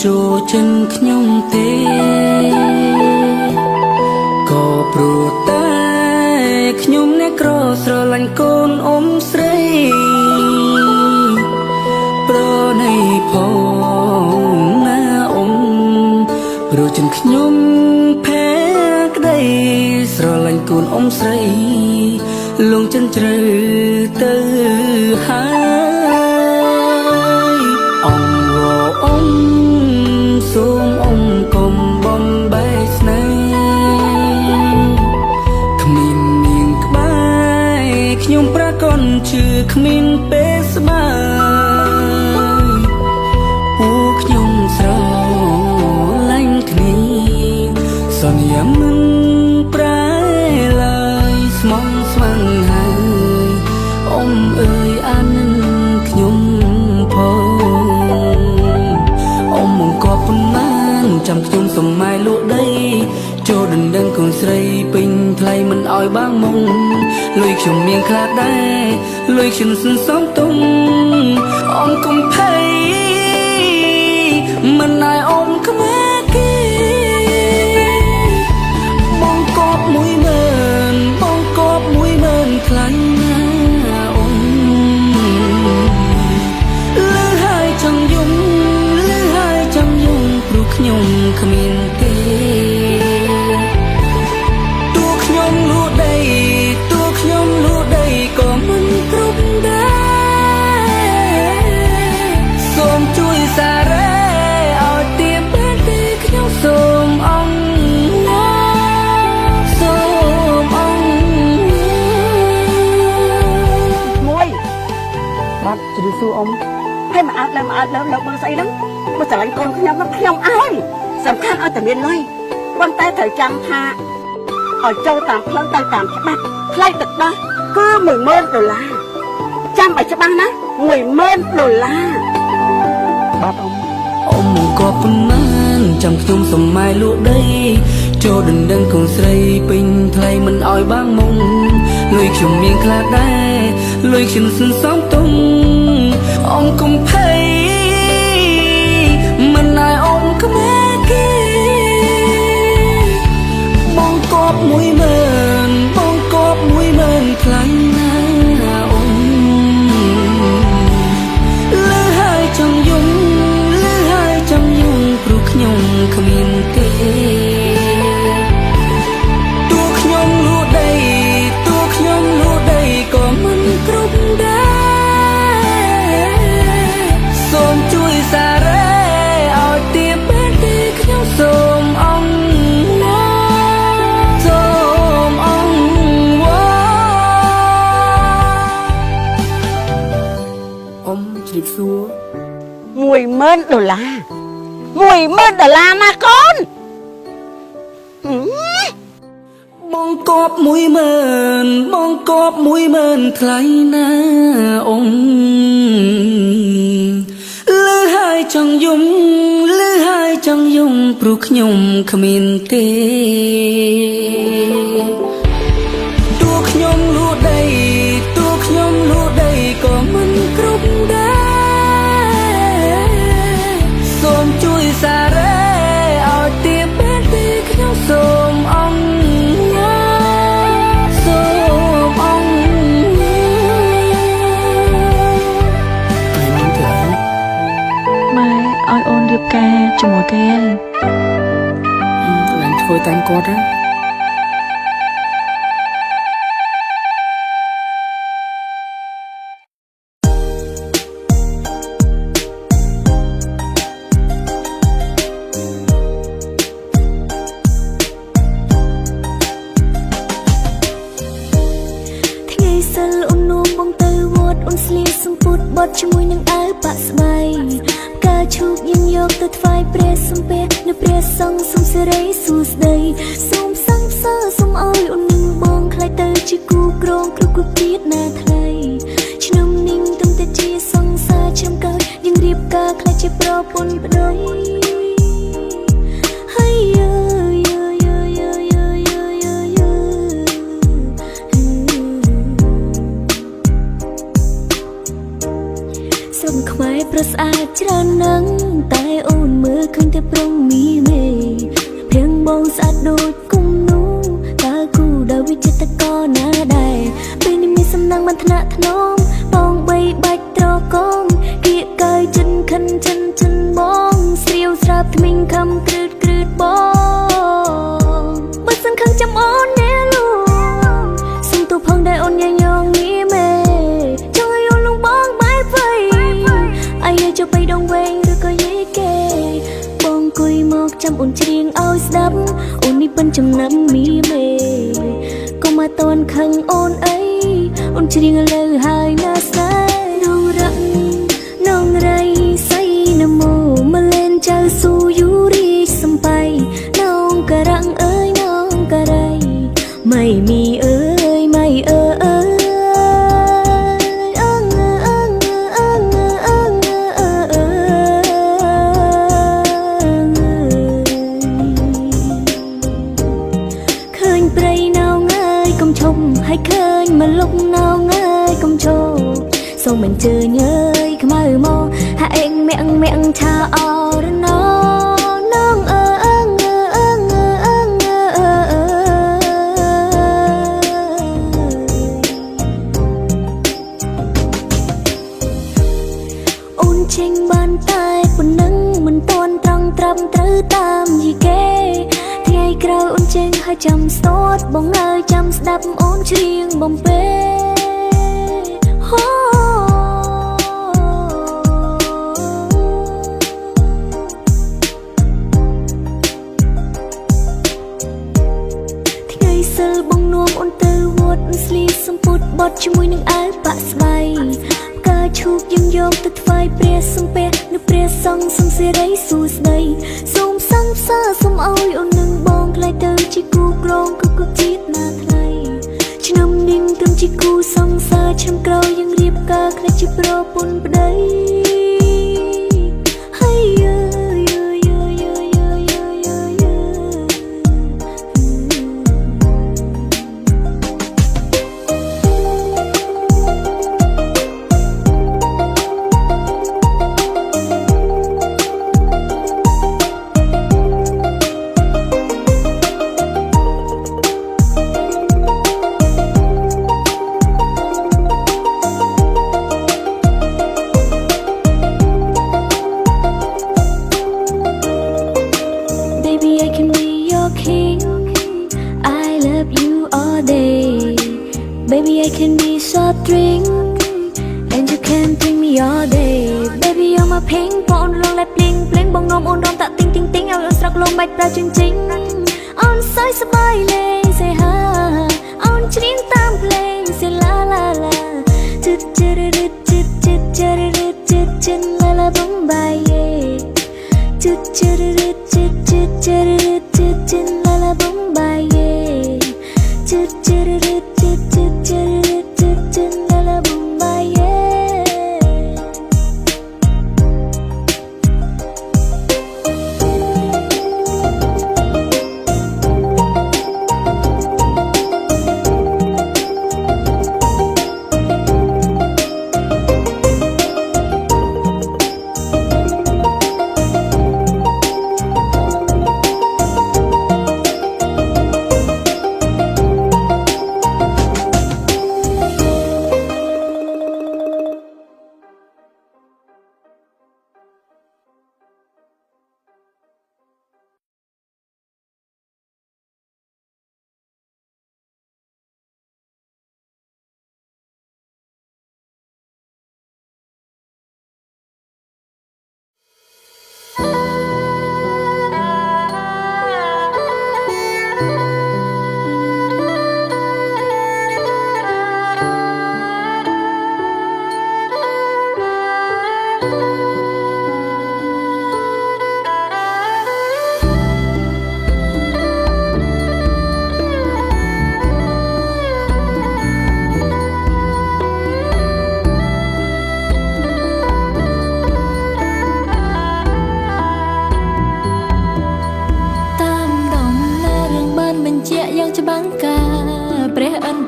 ចូលចិនខ្ញុំទេក៏ព្រោះតែខ្ញុំអ្នកក្រស្រឡាញ់កូនអ៊ំស្រីប្រណីផងណាអ៊ំព្រោះចិនខ្ញុំភែក្តីស្រឡាញ់កូនអ៊ំស្រីលងចិនជ្រៅទៅហើយអ៊ំអ៊ំសូមអ៊ំកុំបំបែកស្នេហ៍គ្មាននាងក្បែរខ្ញុំប្រកនជឿគ្មានពេលស្បាយពួកខ្ញុំស្រឡាញ់គ្នាសន្យាមិនប្រែឡើយស្មងស្មងហើយអ៊ំអើយអានិនខ្ញុំផងអ៊ំមកក៏ប៉ុន្មានចាំខ្ញុំសម័យលក់ដីចូលដណ្ដឹងកូនស្រីពេញថ្លៃមិនអោយបាំងមុងលុយខ្ញុំមានខ្លះដែរលុយខ្ញុំសន្សំទុំអ៊ំកុំភ័យមិនណៃអ៊ំក្មេគេបងកប់10000បងកប់10000ថ្លៃណាអ៊ំលឺហើយចង់យំលឺហើយចង់យំព្រោះខ្ញុំគ្មានទេតួខ្ញុំលក់ដីតួខ្ញុំលក់ដីក៏មិនគ្រប់ដែរសូមជួយសារ៉េឲ្យទៀបទេខ្ញុំសូមអង្គសូមអង្គមួយបាត់ជ្រាបសួរអ៊ំហើយមកអត់លើលោកបងស្អីហ្នឹងមកស្រឡាញ់កូនខ្ញុំហ្នឹងខ្ញុំអើយសំខាន់ឲ្យតែមានលុយប៉ុន្តែត្រូវចាំថាឲ្យចូលតាមផ្លូវទៅតាមច្បាប់ថ្លៃទឹកដោះគឺ$10000ចាំឲ្យច្បាស់ណា$10000បាទអ៊ំក៏ប៉ុន្មានចាំខ្ញុំសម័យលក់ដីចូលដណ្ដឹងកូនស្រីពេញថ្លៃមិនអោយបាំងមុងលុយខ្ញុំមានខ្លះដែរលុយខ្ញុំសន្សំទុំអ៊ំកុំភ័យមិនណៃអ៊ំក្មេគេបងកប់10000បងកប់10000ថ្លៃណាអ៊ំលឺហើយចង់យំលឺហើយចង់យំព្រោះខ្ញុំគ្មានទេតួខ្ញុំលក់ដីតួខ្ញុំលក់ដីក៏មិនគ្រប់ដែរសូមជួយសារ៉េឲ្យទៀបទេខ្ញុំសូមអង្គសូមអង្គអ៊ំជ្រាបសួរ$10000ណាកូនបងកប់10000បងកប់10000ថ្លៃណាអ៊ំលឺហើយចង់យំលឺហើយចង់យំព្រោះខ្ញុំគ្មានទេតួខ្ញុំលក់ដីតួខ្ញុំលក់ដីក៏មិនគ្រប់ដែរសូមជួយសារ៉េឲ្យទៀបទេខ្ញុំសូមអង្គសូមអង្គម៉ែឲ្យអូនរៀបការជាមួយគេឡើងធ្វើតាមគាត់ណាបត់ជាមួយនឹងអាវប៉ាក់ស្បៃការឈូកញញយកទៅថ្វាយព្រះសំពះនៅព្រះសង្ឃសុំសេរីសួស្ដីសូមសង្ឃសើសូមឲ្យអូននឹងបងខ្លាយទៅជាគូក្រងគ្រប់ជាតិណាថ្លៃឆ្នាំនេះទុំតែជាសង្សារឈាមកើតយើងរៀបការខ្លាយជាប្រពន្ធប្តីហើយស ជនខ្មែរប្រស្អាតច្រើនណាស់តែអូនមើលឃើញតែប្រុងមីមេភៀងបងស្អាតដូចគុំនោះតើគូដល់វិចិត្រក៏ណាដែរពេលនេះមានសំណាងមិនថ្នាក់ថ្នមបងបីបាច់ត្រកងគៀកកើចិនខិនចិនបងស្រាវស្រាប់ថ្មីងខំគ្រឺតបងបើសិនខឹងចាំអូនណែលួងសុំទូផងដែរអូនយ៉ាយ៉ងមីមេចង់ឲ្យអូនលងបងបែបវៃអាយចូលទៅដងវែងឬក៏យេគេបងគួយមកចាំអូនច្រៀងឲ្យស្ដាប់អូននេះពិនចំណាំមីមេកុំមកតន់ខឹងអូនអីអូនច្រៀងលើហើយណាស្នេហ៍នងរ៉ានងរៃសៃនមោមកលេនចៅស៊ូយូរីសំបៃនងការ៉ាំងអើយនងការ៉ៃไม่มีเอ้ยไม่ឃើញព្រៃណៅងាយកុំឈប់ឲ្យឃើញមកលុកណៅងាយកុំឈប់សូមមិនជើញអើយខ្មៅមកហាក់អេងមាក់ឆាអរណោនងអូនចេញបានតែប៉ុណ្ណឹងមិនតន់ត្រង់ត្រឹមត្រូវតាមយីគេថ្ងៃក្រោយអូនចេញហើយចាំស្ទាត់បងអើយចាំស្ដាប់អូនច្រៀងបំពេហូថ្ងៃសិលបងនាំអូនទៅវត្តស្លៀកសំពត់បត់ជាមួយនឹងអាវប៉ាក់ស្បៃផ្កាឈូកយើងយកទៅថ្វាយព្រះសំពះនៅព្រះសង្ឃសុំសេរីសួស្ដីសូមសង្សារសូមឲ្យអូននឹងបងក្លាយទៅជាគូក្រងគូជាតិណាថ្លៃឆ្នាំនេះត្រឹមជាគូសង្សារឆ្នាំក្រោយយើងរៀបការក្លាយជាប្រពន្ធប្តីហើយBaby, I can be soft drink and you can drink me all day. Baby, you're my pink បងអូនលងlại bling bling បងនាំអូនរំតាក់ទីងទីងទីងឲ្យអូនស្រក់លងបាច់ប្រើជិញជិញអូនសើចសប្បាយលេងសេហាអូនច្រៀងតាមភ្លេងសេឡាឡាឡាជិតជិរឹតជិតជិតជិរឹតជិតជិនឡាឡាបំបាយជិតជិរឹតជិតជិតជិរឹតជិតជិនឡាឡាបំបាយជិតជិរឹតជិតជិតជិរឹតជិតជិនឡាឡាបំបាយ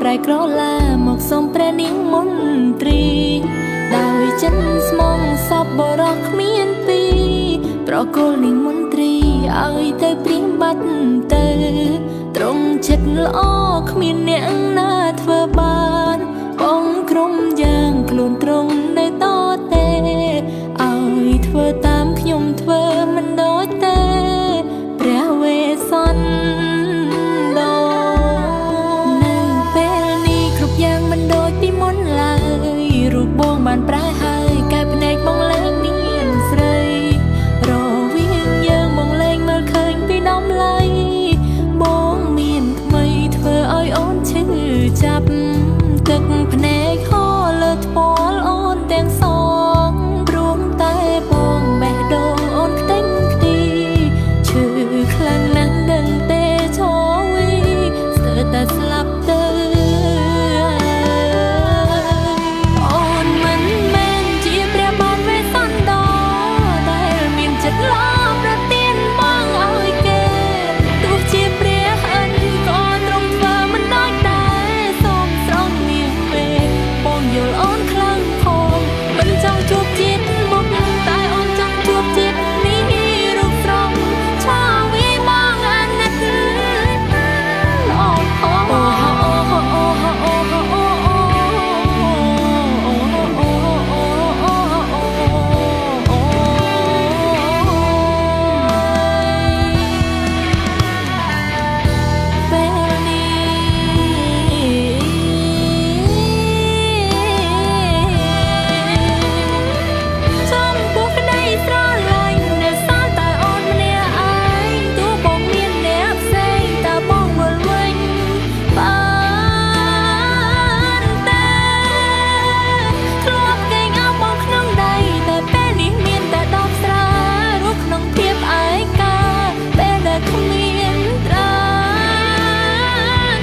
ប្រែក្រឡាមកសូមព្រះនាងមន្ត្រីដោយចិនស្មង ប់បរោះគ្មានពីប្រគល់នាងមន្ត្រីឲ្យទៅព្រៀងបាត់ទៅត្រង់ចិត្តល្អគ្មានអ្នកណាធ្វើបានបងក្រុមយ៉ាងខ្លួនត្រង់នៅតទេឲ្យធ្វើតាមខ្ញុំធ្វើមិនដូចទេព្រះវេសន្តនៅពេលនេះគ្រប់យ៉ាងមិនដូចពីមុនឡើយរូបបងបានប្រែហើយកែភ្នែកបងលែងមានស្រីរវាងយើងបងលែងមើលឃើញពីដំឡៃបងមានថ្មីធ្វើឲ្យអូនឈឺចាប់ទឹកភ្នែកហូរលើថ្ពាល់អូនទាំងសងព្រមតែបងបេះដូងអូនខ្ទេញខ្ទីឈឺខ្លាំងណាស់ដឹងទេឈរវីស្ទើរតែស្លាប់ទៅអូនមិនមែនជាព្រះបាទវេសន្តរដែលមានចិត្តល្អប្រទានបងឲ្យគេទោះជាព្រះអិនក៏ទ្រង់ធ្វើមិនដូចដែរសូមស្រង់នាងពេកបងយល់អូនខ្លាំងផងមិនចង់ជួបជាតិមុខតែអូនចង់ជួបជាតិនេះរូបស្រស់ឆាវីបងអាណិតអូអូពេលនេះចំពោះក្តីស្រឡាញ់នៅសល់តែអូនម្នាក់ឯងទោះបងមានអ្នកផ្សេងតើបងវិលវិញបានទេធ្លាប់កេងអោបបងក្នុងដៃតែពេលនេះមានតែដបស្រារស់ក្នុងភាពឯកាពេលដែលគ្មានត្រាន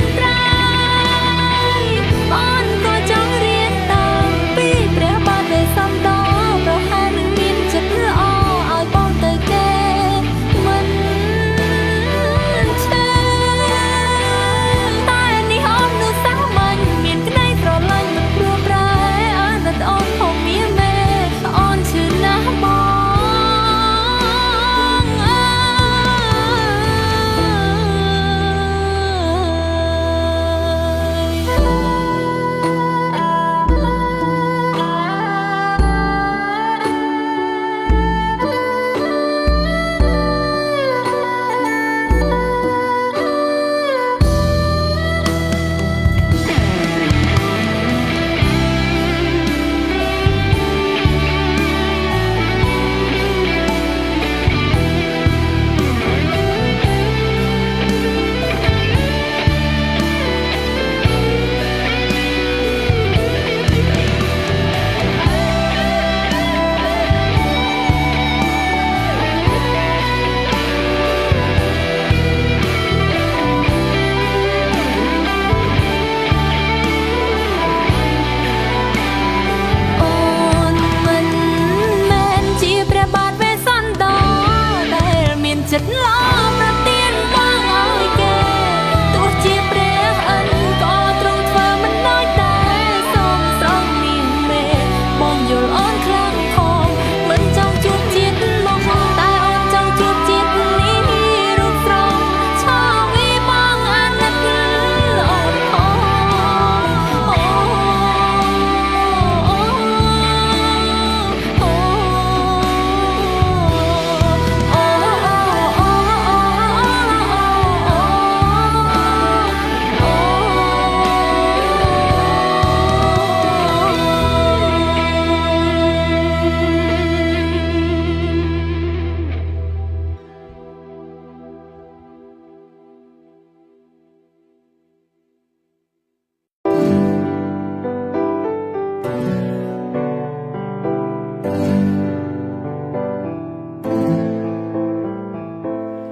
បងក៏ចង់រៀនតាមពីព្រះបាទវេសន្តរប្រហែលនឹងមានចិត្តល្អឲ្យបងទៅគេមិនឈឺតែនេះអូននោះសាមញ្ញមានក្តីស្រឡាញ់មិនព្រោះប្រែអាណិតអូនផងមានមេអូនឈឺណាស់បងអើអូនមិនមែនជាព្រះបាទវេសន្តរដែលមានចិត្តល្អប្រទានបងឲ្យគេទោះជាព្រះអិនក៏ទ្រង់ធ្វើមិនដូចដែរសូមស្រង់នាងមេបងយល់អូនខ្លាំងផងមិនចង់ជួបជាតិមកតែអូនចង់ជួបជាតិនេះរូបស្រស់ឆាវីបងអាណិតអូនផង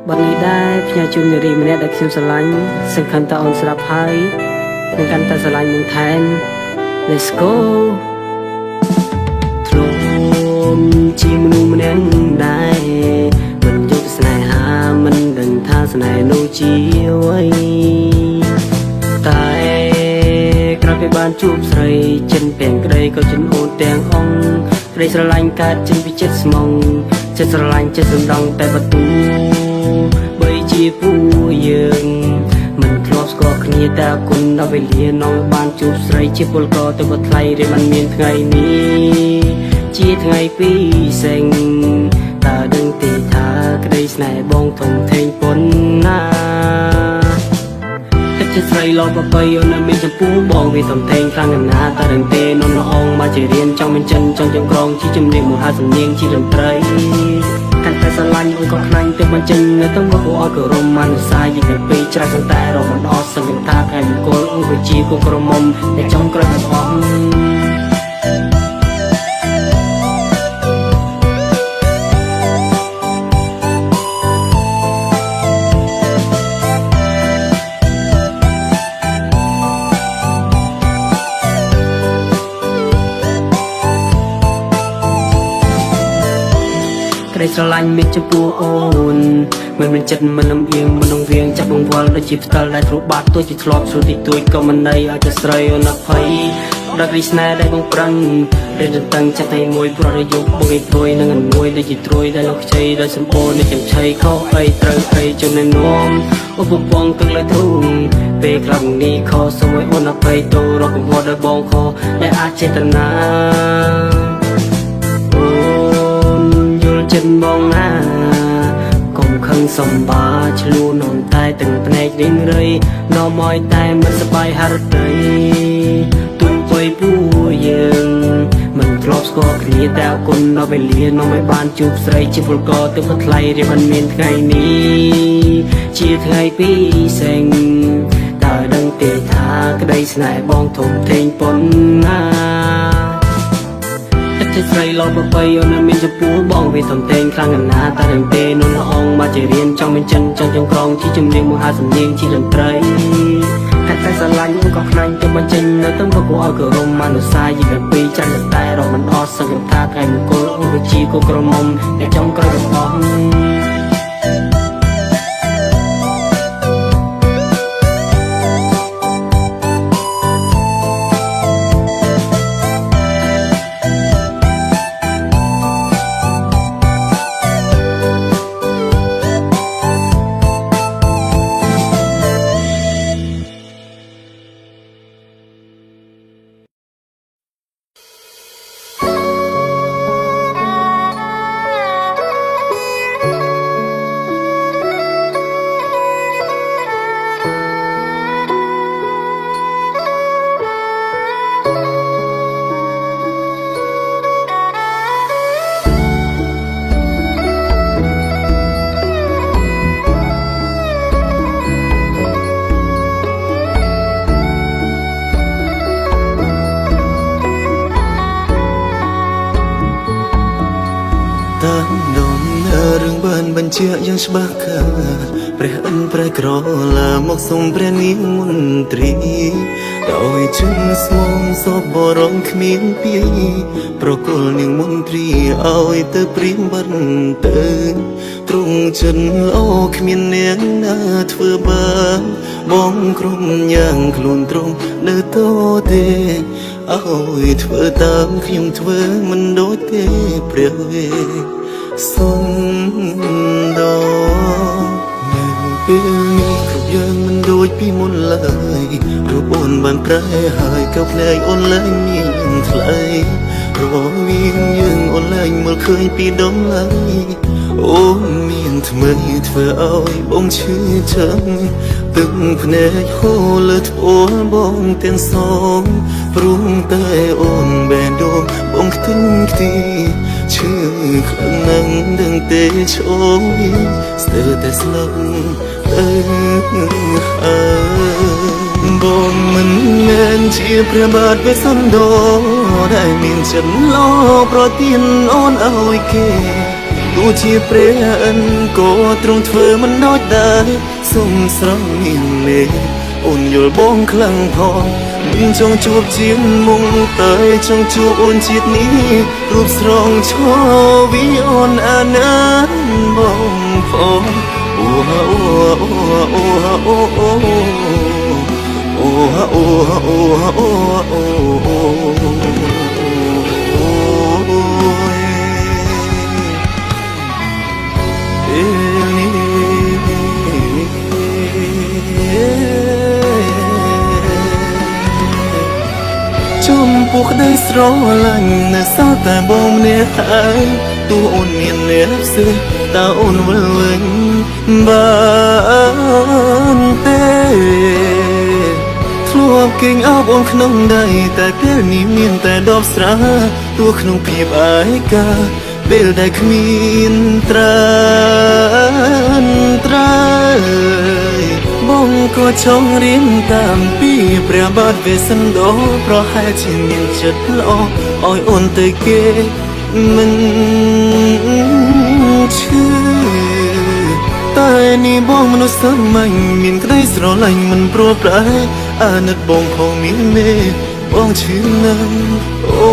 บัดนี้ได้พญาจุนรีម្នាក់ដែលខ្ញុំស្រឡាញ់សង្ឃឹមតើអូនស្រាប់ហើយនឹងកាន់តែស្រឡាញ់នឹងថែម Let's go ធ្លាប់ជាមនុស្សម្នាក់ដែរមិនយល់ស្នេហាមិនដឹងថាស្នេហ៍នោះជាអ្វីតែក្រ ពេលបានជួបស្រីចិនទាំងក្តីក៏ចិនអូនទាំងអង្គក្តីស្រឡាញ់កើតចិនពីចិត្តស្មងចិត្តស្រឡាញ់ចិត្តសំដងតែបទូបីជាពូយើងមិនធ្លាប់ស្គាល់គ្នាតែគុណដល់វេលានងបានជួបស្រីជាពលករទៅក៏ថ្លៃរៀបមិនមានថ្ងៃនេះជាថ្ងៃពិសេសតើដឹងទេថាក្តីស្នេហ៍បងធំធេងប៉ុណ្ណាទឹកចិត្តស្រីលោកបបីអូននៅមានចំពោះបងវាធំធេងខ្លាំងណាស់តើដឹងទេនំល្អងមកជារៀនចង់មានចិនចង់ចង្ក្រងជាជំនាញមហាសំនៀងជាតន្ត្រីកាន់តែស្រឡាញ់អូនក៏ខ្លាញ់ទៅបញ្ចេញនៅទៅមកអូនក៏រំមានសាយតែពេលច្រាស់តែរំមិនអត់សង្កេតថាថ្ងៃមង្គលអូនក៏ជាគូក្រមុំតែចង់ក្រោយអស់ក្តីស្រឡាញ់មានចំពោះអូនមិនចិត្តមិនលំអៀងមិនងវៀងចាប់បង្វិលដូចជាផ្ទាល់ដែលធ្លាប់បាត់ទួចជាធ្លាប់ស្រួលទីទួចក៏មិនន័យឲ្យតែស្រីអូនអភ័យដល់ក្តីស្នេហ៍ដែលបងប្រឹងរៀនតឹងចិត្តឲ្យមួយប្រត់យុគបងឯព្រួយនឹងអនួយដូចជាត្រួយដែលលោកខ្ចីដោយសម្បូរនៃចំឆៃខុសអីត្រូវអីជំនឿនោមឧបបងទឹកលើធូងពេលខ្លះនេះខុសសូមឲ្យអូនអភ័យតូរកកំហុសដល់បងខុសដែលអាចចេតនាចិនបងណាកុំខឹងសំបាឆ្លួនំតែទាំងភ្នែករៀងរៃនាំឲ្យតែមិនសប្បាយហរតីទុំបុយពូយើងមិនធ្លាប់ស្គាល់គ្នាតែគុណដល់វេលានាំឲ្យបានជួបស្រីជាពលករទៅក៏ថ្លៃរៀបមិនមានថ្ងៃនេះជាថ្ងៃពិសេសតើដឹងទេថាក្តីស្នេហ៍បងធំធេងប៉ុណ្ណាចិត្តស្រីលោកបបីអូននៅមានចំពោះបងវាធំធេងខ្លាំងណាស់តែដឹងទេនំល្អងមកជារៀនចង់មានចិនចង់ចង្ក្រងជាជំនាញមហាសំនៀងជាតន្ត្រីតែស្រឡាញ់អូនក៏ខ្លាញ់ទៅបញ្ចេញនៅទៅក៏គួរឲ្យគោរពមនោសាយយីពីចាស់តែរកមិនអត់សង្កេតថាថ្ងៃមង្គលអូនក៏ជាគូក្រមុំតែចង់ក្រោយរបស់បញ្ជាយ៉ាងច្បាស់ខាតព្រះអិនព្រះក្រឡាមកសូមព្រះនាងមន្ត្រីដោយជឹងស្មងសពបរំគ្មានពីប្រគល់នាងមន្ត្រីឲ្យទៅព្រៀងបន្ទើទ្រង់ចិនអូគ្មាននាងណាធ្វើបានបងក្រុមយ៉ាងខ្លួនទ្រង់នៅតទេឲ្យធ្វើតាមខ្ញុំធ្វើមិនដូចទេព្រះវេសុំដល់នៅពេលនេះគ្រប់យ៉ាងមិនដូចពីមុនឡើយរូបអូនបានប្រែហើយក៏ភ្នែកអូនឡើងមានថ្លៃរវាងយើងអូនឡើងមើលឃើញពីដំឡៃអូនមានថ្មីធ្វើឲ្យបងឈឺចាំទឹកភ្នែកហូរលើត្បូងបងទាំងសងព្រមតែអូនបែរដូងបងខ្ទិញខ្ទីឈឺខ្លាំងណាស់ដឹងទេឈោស្ទើរតែស្លាប់ទៅហើយបងមិនមែនជាព្រះបាទវេស្សន្តរដែលមានចិត្តលោប្រទានអូនឲ្យគេទោះជាព្រះអិនក៏ទ្រង់ធ្វើមិនដូចដែរសុំស្រង់នាងលេអូនយល់បងខ្លាំងផងមិនចង់ជួបជាមុំតែចង់ជួបអូនជាតិនេះរូបស្រងឈរវីអូនអាណាបងផងអូអូអូអូអូអូអូ ฮะโอ้ฮะโอ้ฮะโอ้ฮะโอ้โอ้ชมปุกได้สโรลังนะเศร้าแต่บ่มเนื้อหายตัวอุ่นเมียนเนื้อซึ้งตาอุ่นวันเวงบ้านเต้ทลวบเก่งเอาบนขนมได้แต่เพื่อนี้มีแต่ดอกสระตัวขนมเพียบอายกาเบลได้ขมินตราตราบ้องก็ชงริมตามปีเปรียบาดเวสันโดเพราะให้ชินยินจัดลออ้อยอ่อนเตเกมันชื่อแต่นี่บ้องมนุษย์สมัยมินก็ได้สโรลังมันโปรปลายอานัดบ้องของมินเมบ้องชื่อนั้นโอ้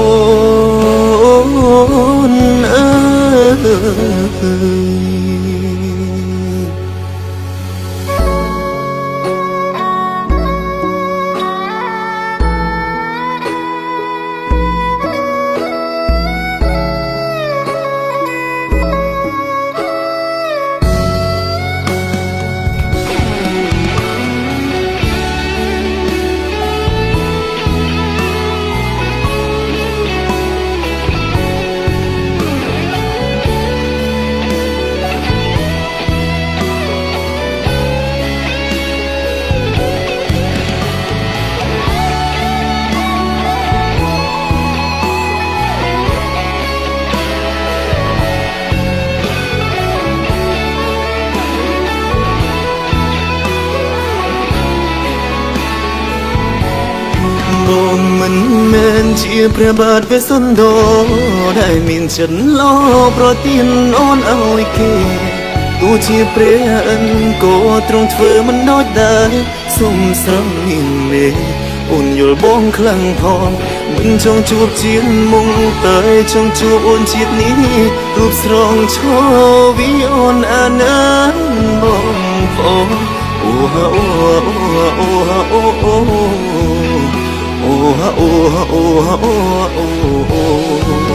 บ่มันแม่นที่พระบาทเวสสันโดได้มินฉันล้อโปรตีนอ่อนเอาไว้เกตัวที่เปรียนก็ตรงเธอมันน้อยได้สมสร้างนิ่งเมอุ่นอยู่บ้องคลั่งพองมันจงจูบจีนมุงเตยจงจูบอุ่นจิตนี้รูปสรองโชวิออนอานันบ้องพอโอ้ฮะโอ้ฮะโอ้ฮะโอ้ฮะโอ้โอ้ฮะโอ้ฮะโอ้ฮะโอ้ฮะโอ้